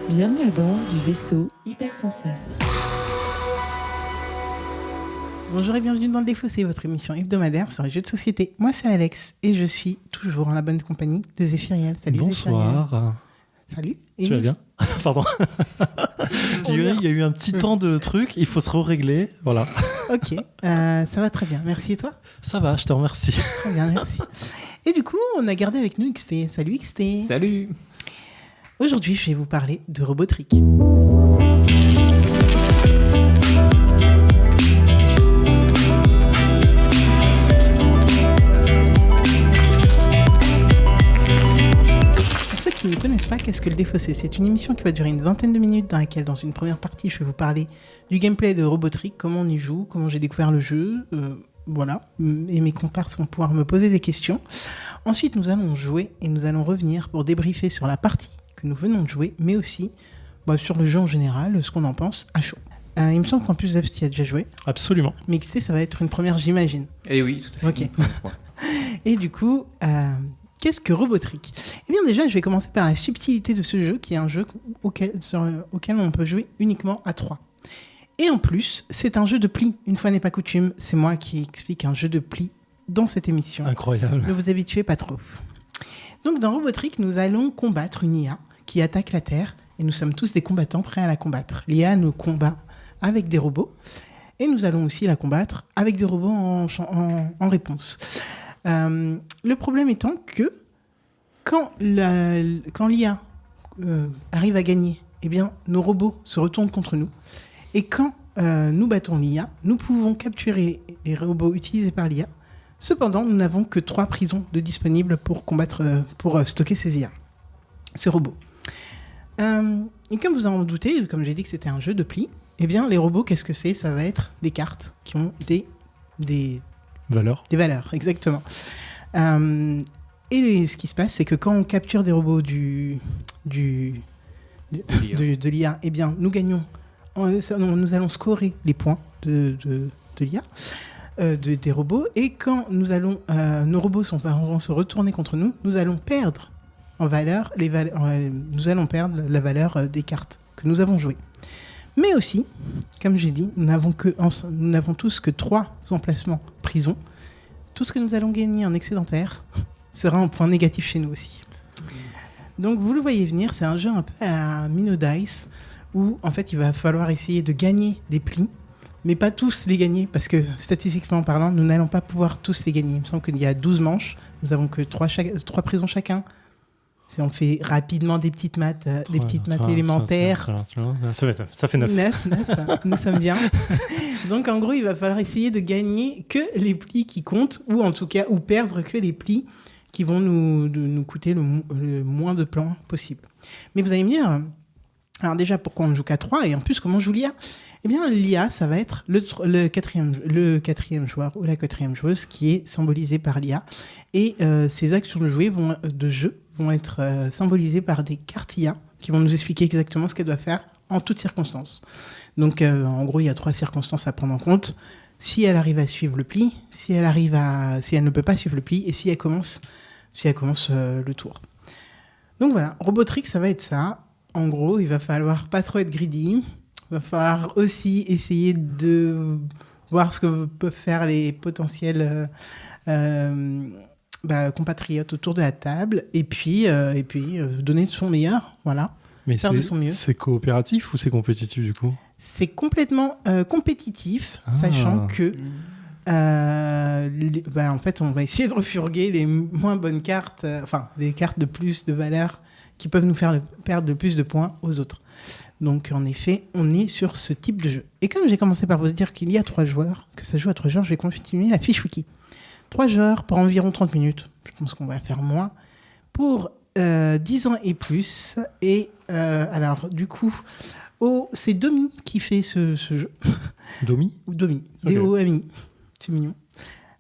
Bienvenue à bord du vaisseau Hypersensas. Bonjour et bienvenue dans Le Défaussé, votre émission hebdomadaire sur les jeux de société. Moi c'est Alex et je suis toujours en la bonne compagnie de Zéphiriel. Salut Bonsoir. Zéphiriel. Salut. Et Tu vas bien? Pardon. Il y a eu un petit temps de truc, il faut se régler. Voilà. Ok, ça va très bien. Merci et toi? Ça va, je te remercie. Très bien, merci. Et du coup, on a gardé avec nous XT. Salut XT. Salut. Aujourd'hui, je vais vous parler de Robotrick. Pour ceux qui ne connaissent pas, qu'est-ce que Le Défaussé? C'est une émission qui va durer une vingtaine de minutes dans laquelle, dans une première partie, je vais vous parler du gameplay de Robotrick, comment on y joue, comment j'ai découvert le jeu, voilà, et mes comparses vont pouvoir me poser des questions. Ensuite, nous allons jouer et nous allons revenir pour débriefer sur la partie que nous venons de jouer, mais aussi sur le jeu en général, ce qu'on en pense à chaud. Il me semble qu'en plus, Zef, tu y as déjà joué. Absolument. Mais XT, ça va être une première, j'imagine. Eh oui, tout à fait. Ok. Et du coup, qu'est-ce que Robotrick? Eh bien déjà, je vais commencer par la subtilité de ce jeu, qui est un jeu auquel on peut jouer uniquement à 3. Et en plus, c'est un jeu de pli. Une fois n'est pas coutume, c'est moi qui explique un jeu de pli dans cette émission. Incroyable. Ne vous habituez pas trop. Donc dans Robotrick, nous allons combattre une IA qui attaque la Terre, et nous sommes tous des combattants prêts à la combattre. L'IA nous combat avec des robots, et nous allons aussi la combattre avec des robots en réponse. Le problème étant que quand l'IA arrive à gagner, eh bien, nos robots se retournent contre nous. Et quand nous battons l'IA, nous pouvons capturer les robots utilisés par l'IA. Cependant, nous n'avons que 3 prisons de disponibles pour combattre, pour stocker ces IA, ces robots. Et comme vous en doutez, comme j'ai dit que c'était un jeu de pli, eh bien, les robots, qu'est-ce que c'est? Ça va être des cartes qui ont des valeurs. Des valeurs, exactement. Et ce qui se passe, c'est que quand on capture des robots de l'IA, eh bien, nous gagnons. Nous allons scorer les points de l'IA, des robots. Et quand nos robots vont se retourner contre nous, nous allons perdre en valeur, nous allons perdre la valeur des cartes que nous avons jouées. Mais aussi, comme j'ai dit, nous n'avons tous que 3 emplacements prison. Tout ce que nous allons gagner en excédentaire sera un point négatif chez nous aussi. Donc vous le voyez venir, c'est un jeu un peu à la Mino Dice, où en fait il va falloir essayer de gagner des plis, mais pas tous les gagner, parce que statistiquement parlant, nous n'allons pas pouvoir tous les gagner. Il me semble qu'il y a 12 manches, nous n'avons que 3 prisons chacun. On fait rapidement des petites maths, élémentaires. Ça fait 9. 9, nous sommes bien. Donc en gros, il va falloir essayer de gagner que les plis qui comptent, ou en tout cas, ou perdre que les plis qui vont nous coûter le moins de plans possible. Mais vous allez me dire, alors déjà, pourquoi on ne joue qu'à 3, et en plus, comment on joue l'IA? Eh bien, l'IA, ça va être le quatrième joueur ou la 4e joueuse qui est symbolisé par l'IA. Et ces actions de jeu vont être symbolisées par des cartes IA qui vont nous expliquer exactement ce qu'elle doit faire en toutes circonstances. Donc, en gros, il y a 3 circonstances à prendre en compte. Si elle arrive à suivre le pli, si elle ne peut pas suivre le pli, et si elle commence le tour. Donc voilà, Robotrick, ça va être ça. En gros, il va falloir pas trop être greedy. Il va falloir aussi essayer de voir ce que peuvent faire les potentiels compatriotes autour de la table, et puis donner de son meilleur, voilà. Mais faire de son mieux. C'est coopératif ou c'est compétitif du coup? C'est complètement compétitif, sachant que en fait, on va essayer de refurguer les moins bonnes cartes, les cartes de plus de valeur qui peuvent nous faire perdre de plus de points aux autres. Donc, en effet, on est sur ce type de jeu. Et comme j'ai commencé par vous dire qu'il y a 3 joueurs, que ça joue à 3 joueurs, je vais continuer la fiche wiki. 3 joueurs pour environ 30 minutes. Je pense qu'on va faire moins. Pour 10 ans et plus. Et alors, du coup, c'est Domi qui fait ce jeu. Domi? Ou Domi. Okay. D-O-M-I. C'est mignon.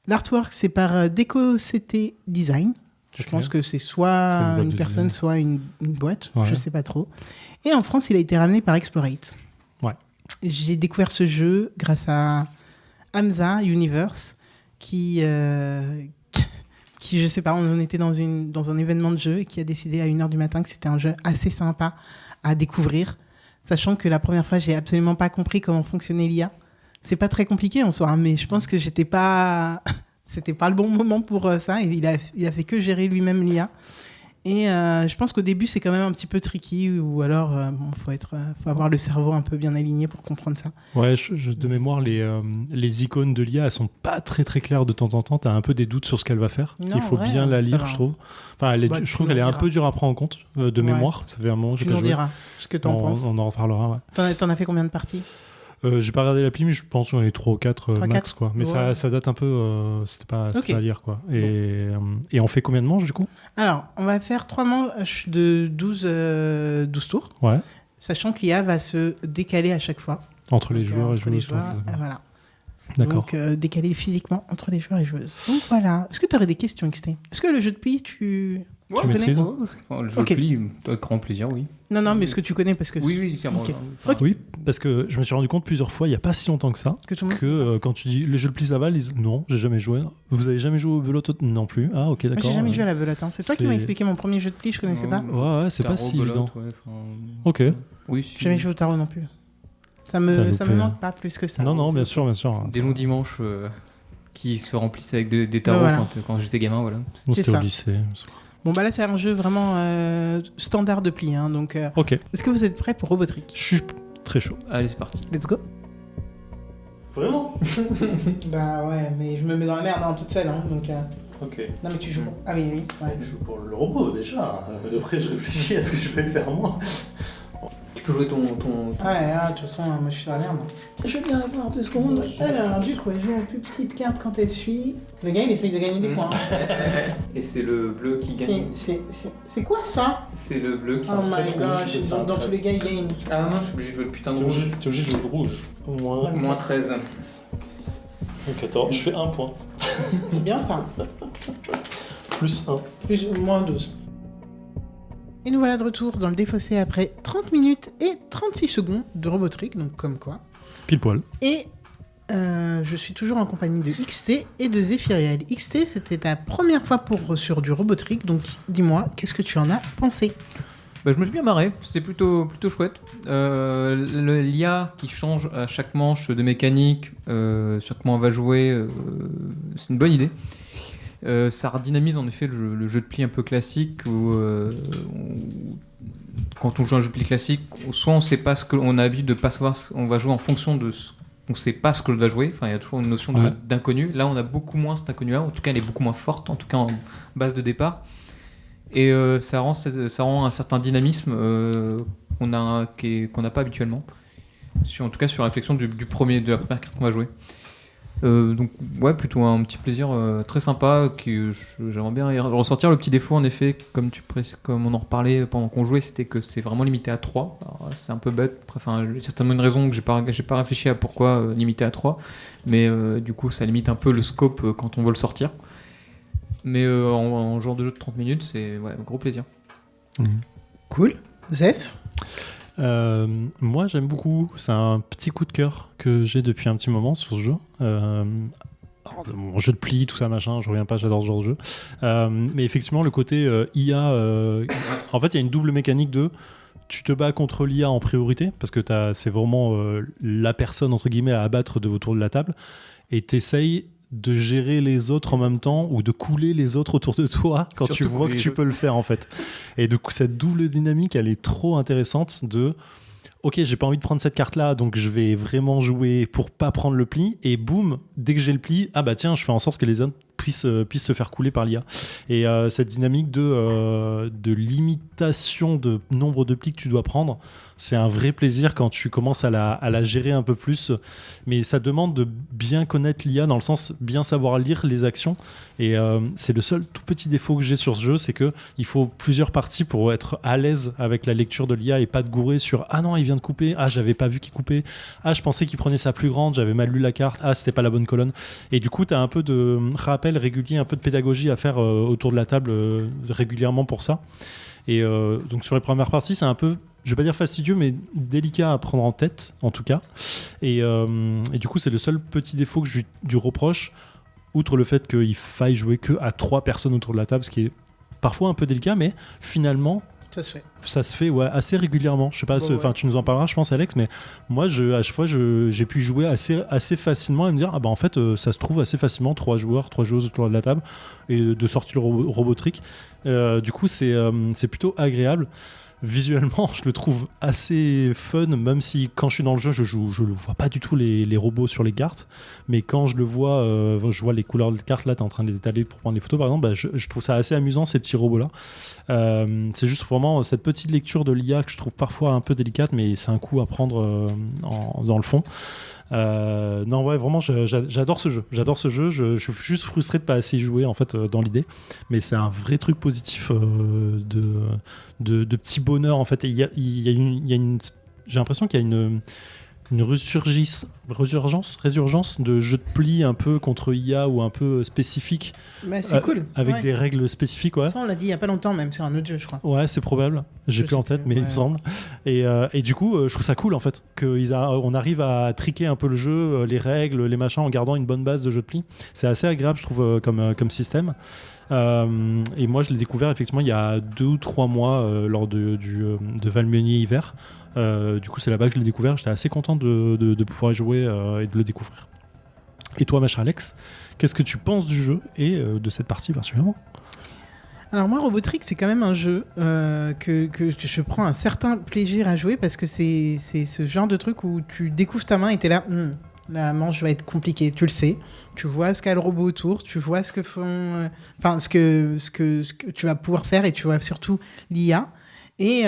L'artwork, c'est par DecoCT Design. Je pense que c'est soit une personne, design, soit une boîte. Ouais. Je ne sais pas trop. Et en France, il a été ramené par Explorate. Ouais. J'ai découvert ce jeu grâce à Hamza Universe, qui je sais pas, on était dans un événement de jeu et qui a décidé à 1h du matin que c'était un jeu assez sympa à découvrir, sachant que la première fois, j'ai absolument pas compris comment fonctionnait l'IA. C'est pas très compliqué en soi, hein, mais je pense que c'était pas le bon moment pour ça. Et il a fait que gérer lui-même l'IA. Et je pense qu'au début, c'est quand même un petit peu tricky, ou alors faut avoir le cerveau un peu bien aligné pour comprendre ça. Ouais, de mémoire, les icônes de l'IA, elles sont pas très très claires de temps en temps. T'as un peu des doutes sur ce qu'elle va faire. Non, il faut ouais, bien la ça lire, va. je trouve. Enfin, je trouve qu'elle est un peu dure à prendre en compte de mémoire. Ça fait un moment que Tu j'ai pas nous joué. diras ce que t'en penses. On en reparlera. Ouais. T'en as fait combien de parties? J'ai pas regardé l'appli, mais je pense que j'en ai 3 ou 4 max, quoi. Mais Ouais. ça date un peu. C'était pas Ok. à lire, quoi. Et on fait combien de manches du coup? Alors, on va faire 3 manches de 12 tours, Ouais. sachant que l'IA va se décaler à chaque fois. Entre les Donc, joueurs et entre les joueuses. joueurs, voilà. D'accord. Donc, décaler physiquement entre les joueurs et joueuses. Donc voilà. Est-ce que tu aurais des questions, XT? Est-ce que le jeu de pli, tu Tu maîtrises? Le jeu Ok. de pli, avec grand plaisir, oui. Non, mais est-ce que tu connais parce que Oui, c'est Ok. Enfin, Oui, parce que je me suis rendu compte plusieurs fois, il y a pas si longtemps que ça, que tout le monde... que quand tu dis les jeux de pli ça va, ils disent non, j'ai jamais joué. Vous avez jamais joué au belote non plus? Ah ok, Moi, d'accord. j'ai jamais joué à la belote. Hein. C'est toi qui c'est- m'as expliqué mon premier jeu de pli, je connaissais pas. Ouais, c'est pas si évident. Ok. Oui, J'ai jamais joué au tarot non plus. Ça me loupé. manque pas plus que ça. Non, bien sûr. Des longs dimanches qui se remplissent avec des tarots Voilà. quand j'étais gamin, voilà. Nous, C'est c'était au ça. lycée. Bon, bah là, c'est un jeu vraiment standard de pli. Hein, donc, Ok, est-ce que vous êtes prêts pour Robotrick? je suis très chaud. Allez, c'est parti. Let's go. Vraiment? Bah ouais, mais je me mets dans la merde toute seule. Hein, donc, Ok. non, mais tu joues. Ah oui. Ouais. Je joue pour le robot déjà. Après, je réfléchis à ce que je vais faire moi. Tu peux jouer ton... Ouais, de toute façon, moi je suis dans la merde. Je veux bien avoir 2 secondes. Alors, du coup, je joue la plus petite carte quand elle suit. Le gars, il essaye de gagner des points. Et c'est le bleu qui gagne. C'est quoi ça? C'est le bleu qui Oh my gosh, dans tous les gars, il gagne. Ah non, je suis obligé de jouer le putain de T'es rouge. obligé de jouer le rouge. Moins. Moins 13. Donc attends, je fais un point. C'est bien ça. Plus 1. Plus ou moins 12. Et nous voilà de retour dans le défaussé après 30 minutes et 36 secondes de Robotrick, donc comme quoi. Pile poil. Et je suis toujours en compagnie de XT et de Zéphiriel. XT, c'était ta première fois sur du Robotrick, donc dis-moi, qu'est-ce que tu en as pensé? Bah, je me suis bien marré, c'était plutôt chouette. L'IA qui change à chaque manche de mécanique, sur comment on va jouer, c'est une bonne idée. Ça redynamise en effet le jeu de pli un peu classique où quand on joue un jeu de pli classique, soit on sait pas ce qu'on a l'habitude de pas savoir, on va jouer en fonction de ce qu'on sait pas ce que l'autre va jouer. Enfin, il y a toujours une notion d'inconnu. Là, on a beaucoup moins cet inconnu-là. En tout cas, elle est beaucoup moins forte, en tout cas en base de départ. Et ça rend un certain dynamisme qu'on n'a pas habituellement. En tout cas, sur la réflexion de la première carte qu'on va jouer. Donc ouais, plutôt un petit plaisir très sympa j'aimerais bien ressortir. Le petit défaut en effet, comme on en reparlait pendant qu'on jouait, c'était que c'est vraiment limité à 3. Alors, c'est un peu bête, enfin j'ai certainement une raison que j'ai pas réfléchi à pourquoi limité à 3, mais du coup ça limite un peu le scope quand on veut le sortir. Mais en genre de jeu de 30 minutes, c'est un gros plaisir. Cool. Zef? Moi j'aime beaucoup, c'est un petit coup de cœur que j'ai depuis un petit moment sur ce jeu. Alors, de mon jeu de pli, tout ça machin, je reviens pas, j'adore ce genre de jeu. Mais effectivement le côté IA, en fait il y a une double mécanique de tu te bats contre l'IA en priorité parce que c'est vraiment la personne entre guillemets à abattre autour de la table et t'essayes de gérer les autres en même temps ou de couler les autres autour de toi quand Surtout tu vois que tu peux le faire en fait. Et du coup cette double dynamique elle est trop intéressante de ok j'ai pas envie de prendre cette carte là donc je vais vraiment jouer pour pas prendre le pli et boum dès que j'ai le pli ah bah tiens je fais en sorte que les autres puissent se faire couler par l'IA et cette dynamique de limitation de nombre de plis que tu dois prendre c'est un vrai plaisir quand tu commences à la gérer un peu plus mais ça demande de bien connaître l'IA dans le sens bien savoir lire les actions et c'est le seul tout petit défaut que j'ai sur ce jeu c'est que il faut plusieurs parties pour être à l'aise avec la lecture de l'IA et pas de gourer sur ah non il vient de couper ah j'avais pas vu qu'il coupait ah je pensais qu'il prenait sa plus grande j'avais mal lu la carte ah c'était pas la bonne colonne et du coup t'as un peu de rappel régulier un peu de pédagogie à faire autour de la table régulièrement pour ça et donc sur les premières parties c'est un peu je vais pas dire fastidieux mais délicat à prendre en tête en tout cas et du coup c'est le seul petit défaut que je lui reproche outre le fait qu'il faille jouer que à 3 personnes autour de la table ce qui est parfois un peu délicat mais finalement Ça se fait. Ça se fait assez régulièrement. Je sais pas, Ouais. tu nous en parleras, je pense, Alex, mais moi, à chaque fois, j'ai pu jouer assez facilement et me dire, en fait, ça se trouve assez facilement, 3 joueuses autour de la table, et de sortir le robotrick. Du coup, c'est plutôt agréable. Visuellement, je le trouve assez fun, même si quand je suis dans le jeu, je ne vois pas du tout les robots sur les cartes. Mais quand je le vois, je vois les couleurs de cartes, là, tu es en train de les étaler pour prendre des photos, par exemple, je trouve ça assez amusant, ces petits robots-là. C'est juste vraiment cette petite lecture de l'IA que je trouve parfois un peu délicate, mais c'est un coup à prendre dans le fond. Non, ouais, vraiment, j'adore ce jeu. Je suis juste frustré de pas assez y jouer en fait dans l'idée, mais c'est un vrai truc positif de petit bonheur en fait. Il y a j'ai l'impression qu'il y a une résurgence de jeux de pli un peu contre IA ou un peu spécifique. Mais c'est cool. Avec Ouais. des règles spécifiques, ouais. Ça, on l'a dit il y a pas longtemps, même sur un autre jeu, je crois. Ouais, c'est probable. J'ai Je plus en sais tête, plus, mais il ouais. me semble. Et du coup, je trouve ça cool en fait qu'on arrive à triquer un peu le jeu, les règles, les machins, en gardant une bonne base de jeu de pli. C'est assez agréable, je trouve, comme système. Et moi, je l'ai découvert effectivement il y a 2 ou 3 mois lors de Valmeunier hiver. Du coup, c'est là-bas que je l'ai découvert. J'étais assez content de pouvoir y jouer et de le découvrir. Et toi, ma chère Alex, qu'est-ce que tu penses du jeu et de cette partie particulièrement ? Alors moi, Robotrick, c'est quand même un jeu que je prends un certain plaisir à jouer parce que c'est ce genre de truc où tu découvres ta main et t'es là, la manche va être compliquée, tu le sais. Tu vois ce qu'a le robot autour, tu vois ce que font, ce que tu vas pouvoir faire et tu vois surtout l'IA. Et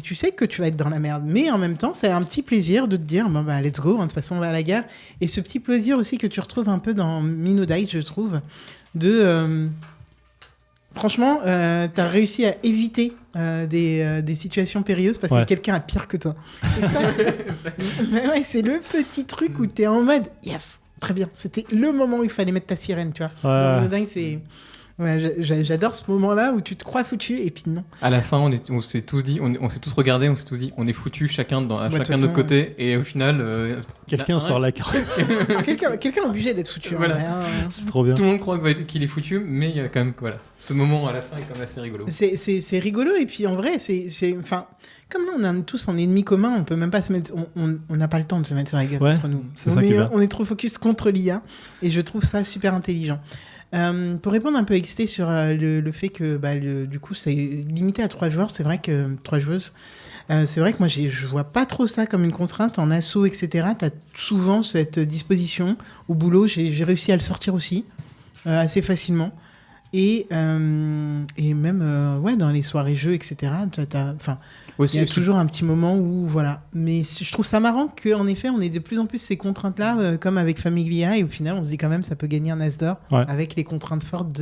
tu sais que tu vas être dans la merde. Mais en même temps, c'est un petit plaisir de te dire, let's go, de toute façon, on va à la gare. Et ce petit plaisir aussi que tu retrouves un peu dans Mino Dice, je trouve, de... franchement, t'as réussi à éviter des situations périlleuses parce que quelqu'un a pire que toi. Mais ouais, c'est le petit truc où t'es en mode, yes, très bien. C'était le moment où il fallait mettre ta sirène, tu vois. Dans Mino Dice, c'est... Ouais, j'adore ce moment-là où tu te crois foutu et puis non. À la fin, on s'est tous dit, on s'est tous regardés, on s'est tous dit, on est foutu chacun de notre côté. Et au final, quelqu'un sort la carte. quelqu'un est obligé d'être foutu. Voilà. C'est trop bien. Tout le monde croit qu'il est foutu, mais il y a quand même ce moment à la fin est quand même assez rigolo. C'est rigolo et puis en vrai, comme là on est tous en ennemi commun, on peut même pas se mettre, on n'a pas le temps de se mettre sur la gueule entre nous. On est trop focus contre l'IA et je trouve ça super intelligent. Pour répondre un peu à XT sur le fait que du coup c'est limité à 3 joueurs, c'est vrai que 3 joueuses, c'est vrai que moi je vois pas trop ça comme une contrainte en assaut, etc. T'as souvent cette disposition. Au boulot, j'ai réussi à le sortir aussi assez facilement et même dans les soirées jeux, etc. Il y a toujours un petit moment où voilà. Mais je trouve ça marrant qu'en effet on ait de plus en plus ces contraintes là comme avec Famiglia et au final on se dit quand même ça peut gagner un as d'or avec les contraintes fortes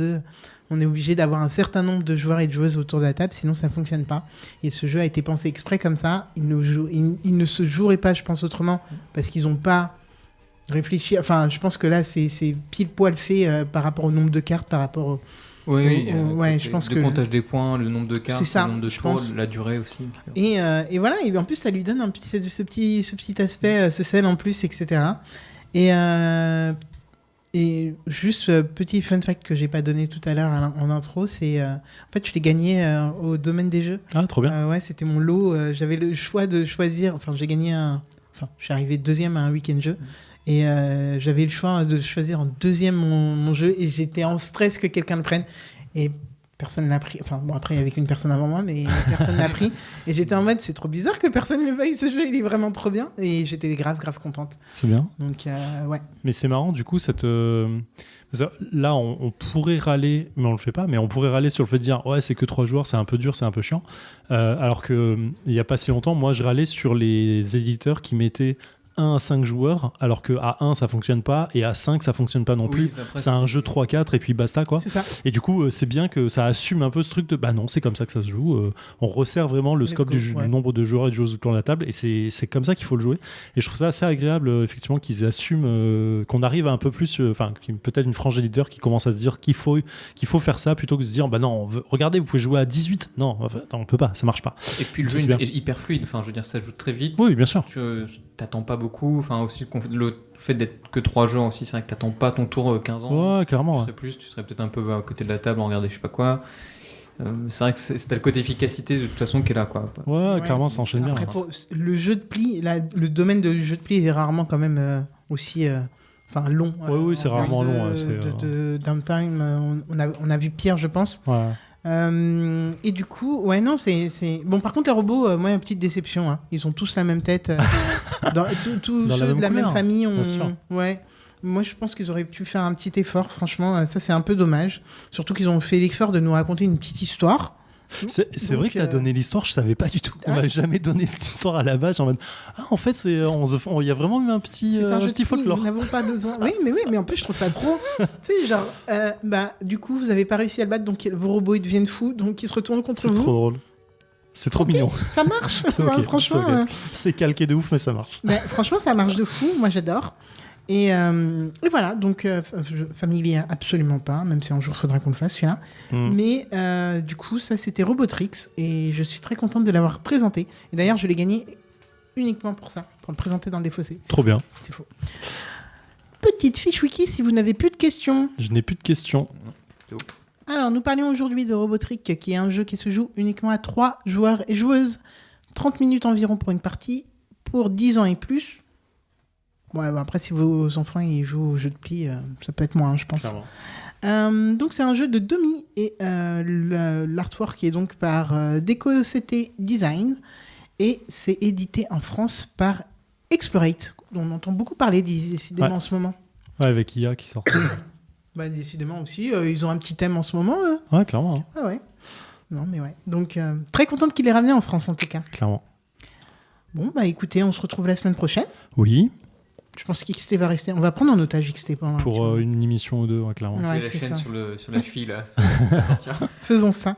on est obligé d'avoir un certain nombre de joueurs et de joueuses autour de la table, sinon ça ne fonctionne pas. Et ce jeu a été pensé exprès comme ça. Il ne se jouerait pas, je pense, autrement, parce qu'ils n'ont pas réfléchi. Enfin, je pense que là, c'est pile poil fait par rapport au nombre de cartes, par rapport au... je pense que... Le comptage des points, le nombre de cartes, ça, le nombre de tours, la durée aussi. Et voilà, et en plus, ça lui donne ce petit aspect, ce sel en plus, etc. Et juste petit fun fact que j'ai pas donné tout à l'heure en intro, c'est en fait je l'ai gagné au domaine des jeux. Ah, trop bien. Ouais, c'était mon lot. J'avais le choix de choisir. Enfin, j'ai gagné je suis arrivé 2e à un week-end jeu et j'avais le choix de choisir en 2e mon jeu et j'étais en stress que quelqu'un le prenne et personne l'a pris. Enfin bon, après il y avait qu'une personne avant moi, mais personne l'a pris et j'étais en mode c'est trop bizarre que personne ne veuille ce jeu, il est vraiment trop bien et j'étais grave contente. C'est bien. Donc ouais. Mais c'est marrant du coup là on pourrait râler, mais on le fait pas, mais on pourrait râler sur le fait de dire ouais c'est que 3 joueurs, c'est un peu dur, c'est un peu chiant, alors que il y a pas si longtemps moi je râlais sur les éditeurs qui mettaient 1 à 5 joueurs, alors que à 1 ça fonctionne pas et à 5 ça fonctionne pas non plus. C'est un jeu 3-4 et puis basta quoi. C'est ça. Et du coup c'est bien que ça assume un peu ce truc de bah non c'est comme ça que ça se joue, on resserre vraiment le scope du nombre de joueurs et de joueuses autour de la table et c'est comme ça qu'il faut le jouer et je trouve ça assez agréable effectivement qu'ils assument qu'on arrive à un peu plus peut-être une frange d'éditeurs qui commence à se dire qu'il faut faire ça plutôt que de se dire bah non regardez vous pouvez jouer à 18 non on peut pas, ça marche pas. Et puis le jeu est hyper fluide, enfin je veux dire ça joue très vite. Oui bien sûr. Tu t'attends pas beaucoup, enfin aussi le fait d'être que 3 joueurs aussi, c'est vrai que t'attends pas ton tour 15 ans. Ouais, clairement. Tu serais peut-être un peu à côté de la table en regarder je sais pas quoi. c'est vrai que t'as le côté efficacité de toute façon qui est là, quoi. Ouais, clairement, ça enchaîne bien. Après, hein. le jeu de pli, le domaine de jeu de pli est rarement quand même aussi long. Oui, c'est en termes rarement de- long, ouais, c'est, de downtime. On a vu pire, je pense. Ouais. Et du coup, ouais, non, c'est... Bon, par contre, les robots, moi, une petite déception. Hein. Ils ont tous la même tête. Tous Dans la ceux même de la couleur, même famille. bien sûr. Ouais. Moi, je pense qu'ils auraient pu faire un petit effort. Franchement, ça, c'est un peu dommage. Surtout qu'ils ont fait l'effort de nous raconter une petite histoire. C'est Donc, vrai que tu as donné l'histoire, je savais pas du tout. On ouais. m'avait jamais donné cette histoire à la base. En mode, en fait, il y a vraiment eu un petit, C'est un jeu de petit pli, folklore. nous n'avons pas besoin. Oui, mais en plus, je trouve ça trop. Tu sais, genre, du coup, vous n'avez pas réussi à le battre, donc vos robots, ils deviennent fous, donc ils se retournent contre C'est vous. trop drôle. C'est trop mignon. Ça marche. C'est Enfin, ok, franchement, c'est ok. C'est calqué de ouf, mais ça marche. franchement, ça marche de fou. Moi, j'adore. Et voilà, donc familier, absolument pas, même si un jour, il faudra qu'on le fasse, celui-là. Mm. Mais du coup, ça, c'était Robotrix, et je suis très contente de l'avoir présenté. Et d'ailleurs, je l'ai gagné uniquement pour ça, pour le présenter dans le défaussé. Trop bien. C'est faux. Petite fiche wiki si vous n'avez plus de questions. Je n'ai plus de questions. Alors, nous parlions aujourd'hui de Robotrick, qui est un jeu qui se joue uniquement à 3 joueurs et joueuses. 30 minutes environ pour une partie, pour 10 ans et plus. Ouais, après, si vos enfants ils jouent au jeu de pli, ça peut être moins, je pense. Donc, c'est un jeu de demi, et l'artwork est donc par DecoCT Design, et c'est édité en France par Explorate, dont on entend beaucoup parler décidément en ce moment. Ouais, avec IA qui sort. Décidément aussi, ils ont un petit thème en ce moment. Ouais, clairement. hein. Ah ouais. Non, mais ouais. Donc, très contente qu'il ait ramené en France, en tout cas. Clairement. Bon, écoutez, on se retrouve la semaine prochaine. Oui, Je pense qu'XT va rester. On va prendre en otage XT pendant un petit pour moment. une émission ou deux, ouais, clairement. Ouais, J'ai c'est la chaîne ça. sur la cheville, là. Ça va sortir. Faisons ça.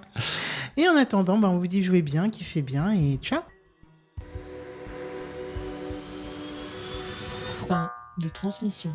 Et en attendant, on vous dit jouez bien, kiffez bien et ciao. Fin de transmission.